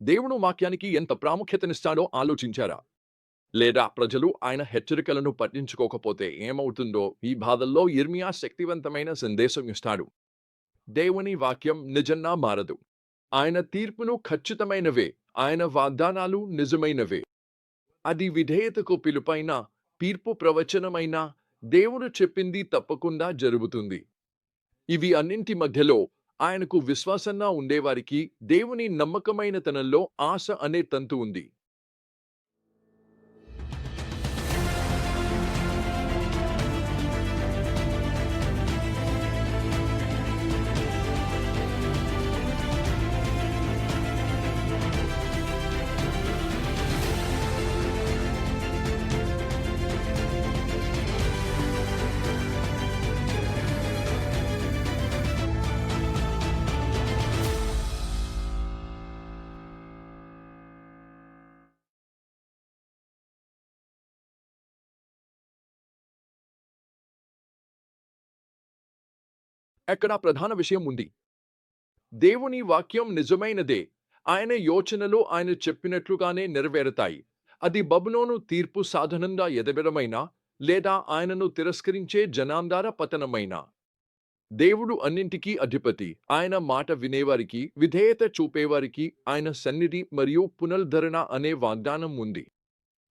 దేవుడు వాక్యానికి ఎంత ప్రాముఖ్యతనిస్తాడో ఆలోచించారా? లేదా ప్రజలు ఆయన హెచ్చరికలను పట్టించుకోకపోతే ఏమవుతుందో ఈ బాధల్లో యిర్మీయా శక్తివంతమైన సందేశం ఇస్తాడు. దేవుని వాక్యం నిజంగా మారదు. ఆయన తీర్పును ఖచ్చితమైనవే, ఆయన వాగ్దానాలు నిజమైనవే. అది విధేయతకు పిలుపైన, తీర్పు ప్రవచనమైనా దేవుడు చెప్పింది తప్పకుండా జరుగుతుంది. ఇవి అన్నింటి మధ్యలో ఆయనకు విశ్వాసంగా ఉండేవారికి దేవుని నమ్మకమైనతనంలో ఆశ అనే తంతు ఉంది. ఎక్కడ ప్రధాన విషయం ఉంది. దేవుని వాక్యం నిజమైనదే. ఆయన యోచనలు ఆయన చెప్పినట్లుగానే నెరవేరుతాయి. అది బబులోను తీర్పు సాధనంగా ఎదగడమైనా లేదా ఆయనను తిరస్కరించే జనాంగార పతనమైనా. దేవుడు అన్నింటికీ అధిపతి. ఆయన మాట వినేవారికి, విధేయత చూపేవారికి ఆయన సన్నిధి మరియు పునరుద్ధరణ అనే వాగ్దానం ఉంది.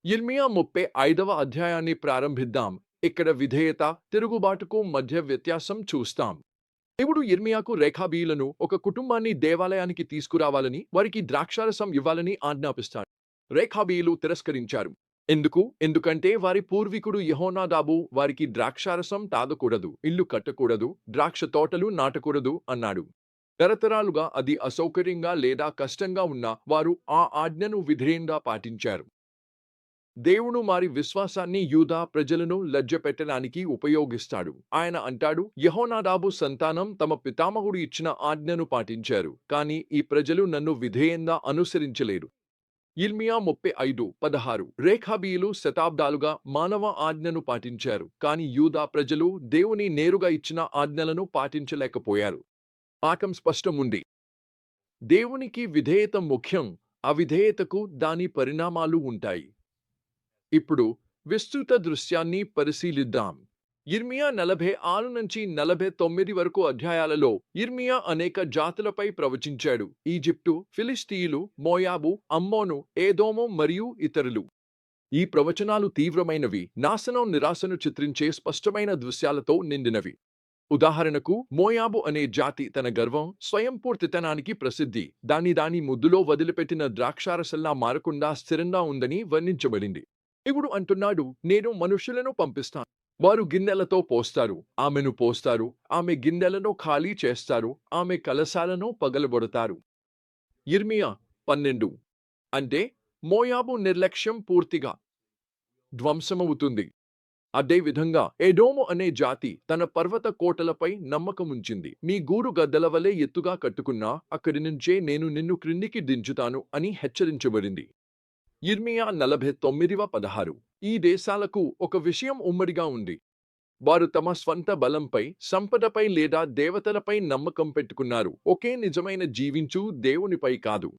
యిర్మీయా 35వ అధ్యాయాన్ని ప్రారంభిద్దాం. ఇక్కడ విధేయత, తిరుగుబాటుకు మధ్య వ్యత్యాసం చూస్తాం. దేవుడు యిర్మీయాకు రేఖాబీయులను ఒక కుటుంబాన్ని దేవాలయానికి తీసుకురావాలని, వారికి ద్రాక్షారసం ఇవ్వాలని ఆజ్ఞాపిస్తాడు. రేఖాబీయులు తిరస్కరించారు. ఎందుకంటే వారి పూర్వీకుడు యెహోనాదాబు వారికి ద్రాక్షారసం తాగకూడదు, ఇల్లు కట్టకూడదు, ద్రాక్ష తోటలు నాటకూడదు అన్నాడు. తరతరాలుగా అది అసౌకర్యంగా లేదా కష్టంగా ఉన్నా వారు ఆ ఆజ్ఞను విధేయంగా పాటించారు. దేవుడు వారి విశ్వాసాన్ని యూదా ప్రజలను లజ్జపెట్టడానికి ఉపయోగిస్తాడు. ఆయన అంటాడు, యెహోనాదాబు సంతానం తమ పితామహుడు ఇచ్చిన ఆజ్ఞను పాటించారు, కానీ ఈ ప్రజలు నన్ను విధేయంగా అనుసరించలేరు. యిర్మీయా 35:16 రేఖాబీయులు శతాబ్దాలుగా మానవ ఆజ్ఞను పాటించారు, కానీ యూదా ప్రజలు దేవుని నేరుగా ఇచ్చిన ఆజ్ఞలను పాటించలేకపోయారు. పాఠం స్పష్టముంది. దేవునికి విధేయత ముఖ్యం, అవిధేయతకు దాని పరిణామాలు ఉంటాయి. ఇప్పుడు విస్తృత దృశ్యాన్ని పరిశీలిద్దాం. యిర్మీయా 46 నుంచి 49 వరకు అధ్యాయాలలో యిర్మీయా అనేక జాతులపై ప్రవచించాడు. ఈజిప్టు, ఫిలిస్తీయులు, మోయాబు, అమ్మోను, ఏదోము మరియు ఇతరులు. ఈ ప్రవచనాలు తీవ్రమైనవి, నాశనం నిరాశను చిత్రించే స్పష్టమైన దృశ్యాలతో నిండినవి. ఉదాహరణకు, మోయాబు అనే జాతి తన గర్వం, స్వయంపూర్తితనానికి ప్రసిద్ధి, దాని ముద్దులో వదిలిపెట్టిన ద్రాక్షారసల్లా మారకుండా స్థిరంగా ఉందని వర్ణించబడింది. దేవుడు అంటున్నాడు, నేను మనుషులను పంపిస్తాను. వారు గిన్నెలతో పోస్తారు, ఆమెను పోస్తారు, ఆమె గిన్నెలను ఖాళీ చేస్తారు, ఆమె కలశాలను పగలగొడతారు. యిర్మీయా 12 అంటే మోయాబు నిర్లక్ష్యం పూర్తిగా ధ్వంసమవుతుంది. అదేవిధంగా ఎదోము అనే జాతి తన పర్వత కోటలపై నమ్మకముంచింది. నీ గూడు గద్దల వలె ఎత్తుగా కట్టుకున్నా అక్కడి నుంచే నేను నిన్ను క్రిందికి దించుతాను అని హెచ్చరించబడింది. యిర్మీయా 49:16 ఈ దేశాలకు ఒక విషయం ఉమ్మడిగా ఉంది. వారు తమ స్వంత బలంపై, సంపదపై లేదా దేవతలపై నమ్మకం పెట్టుకున్నారు, ఒకే నిజమైన జీవించు దేవునిపై కాదు.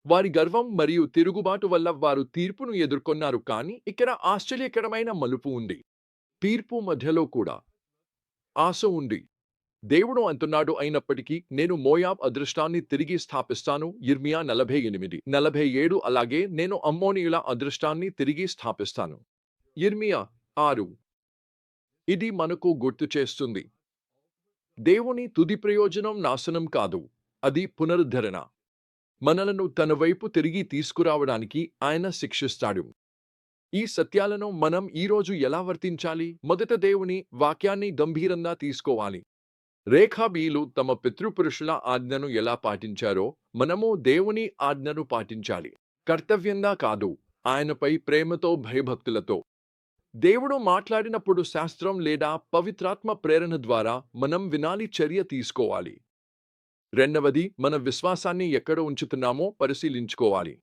వారి గర్వం మరియు తిరుగుబాటు వల్ల వారు తీర్పును ఎదుర్కొన్నారు. కానీ ఇక్కడ ఆశ్చర్యకరమైన మలుపు ఉంది. తీర్పు మధ్యలో కూడా ఆశ ఉంది. దేవుడు అంటున్నాడు, అయినప్పటికీ నేను మోయాబ్ అదృష్టాన్ని తిరిగి స్థాపిస్తాను. యిర్మీయా 48:47 అలాగే నేను అమ్మోనీయుల అదృష్టాన్ని తిరిగి స్థాపిస్తాను. యిర్మీయా 6 ఇది మనకు గుర్తు చేస్తుంది. దేవుని తుది ప్రయోజనం నాశనం కాదు, అది పునరుద్ధరణ. మనలను తన వైపు తిరిగి తీసుకురావడానికి ఆయన శిక్షిస్తాడు. ఈ సత్యాలను మనం ఈరోజు ఎలా వర్తించాలి? మొదట దేవుని వాక్యాన్ని గంభీరంగా తీసుకోవాలి. రేఖాబీయులు తమ పితృపురుషుల ఆజ్ఞను ఎలా పాటించారో మనము దేవుని ఆజ్ఞను పాటించాలి. కర్తవ్యంగా కాదు, ఆయనపై ప్రేమతో, భయభక్తులతో. దేవుడు మాట్లాడినప్పుడు శాస్త్రం లేదా పవిత్రాత్మ ప్రేరణ ద్వారా మనం వినాలి, చర్య తీసుకోవాలి. రెండవది, మన విశ్వాసాన్ని ఎక్కడ ఉంచుతున్నామో పరిశీలించుకోవాలి.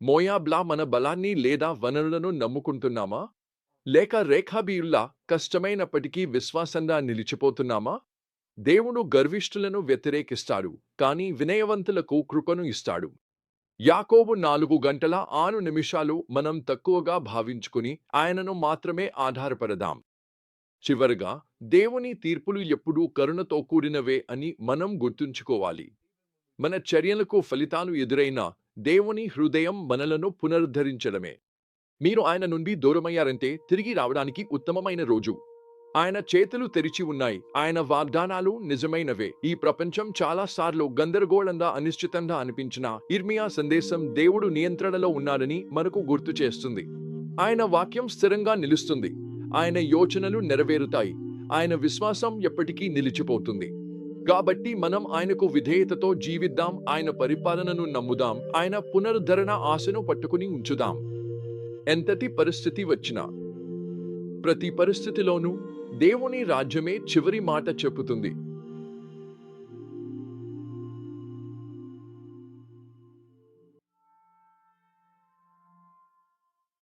మోయాబ్లా మన బలాన్ని లేదా వనరులను నమ్ముకుంటున్నామా? లేక రేఖాబీయుల్లా కష్టమైనప్పటికీ విశ్వాసంగా నిలిచిపోతున్నామా? దేవుడు గర్విష్ఠులను వ్యతిరేకిస్తాడు, కానీ వినయవంతులకు కృపను ఇస్తాడు. యాకోబు 4:6 మనం తక్కువగా భావించుకుని ఆయనను మాత్రమే ఆధారపడదాం. చివరగా, దేవుని తీర్పులు ఎప్పుడూ కరుణతో కూడినవే అని మనం గుర్తుంచుకోవాలి. మన చర్యలకు ఫలితాలు ఎదురైనా దేవుని హృదయం మనలను పునరుద్ధరించడమే. మీరు ఆయన నుండి దూరమయ్యారంటే తిరిగి రావడానికి ఉత్తమమైన రోజు. ఆయన చేతులు తెరిచి ఉన్నాయి. ఆయన వాగ్దానాలు నిజమైనవే. ఈ ప్రపంచం చాలా సార్లు గందరగోళంగా అనిశ్చితంగా అనిపించినా ఇర్మియా సందేశం దేవుడు నియంత్రణలో ఉన్నాడని మనకు గుర్తు చేస్తుంది. ఆయన వాక్యం స్థిరంగా నిలుస్తుంది. ఆయన యోచనలు నెరవేరుతాయి. ఆయన విశ్వాసం ఎప్పటికీ నిలిచిపోతుంది. కాబట్టి మనం ఆయనకు విధేయతతో జీవిద్దాం. ఆయన పరిపాలనను నమ్ముదాం. ఆయన పునరుద్ధరణ ఆశను పట్టుకుని ఉంచుదాం. ఎంతటి పరిస్థితి వచ్చినా, ప్రతి పరిస్థితిలోనూ దేవుని రాజ్యమే చివరి మాట చెప్పుతుంది.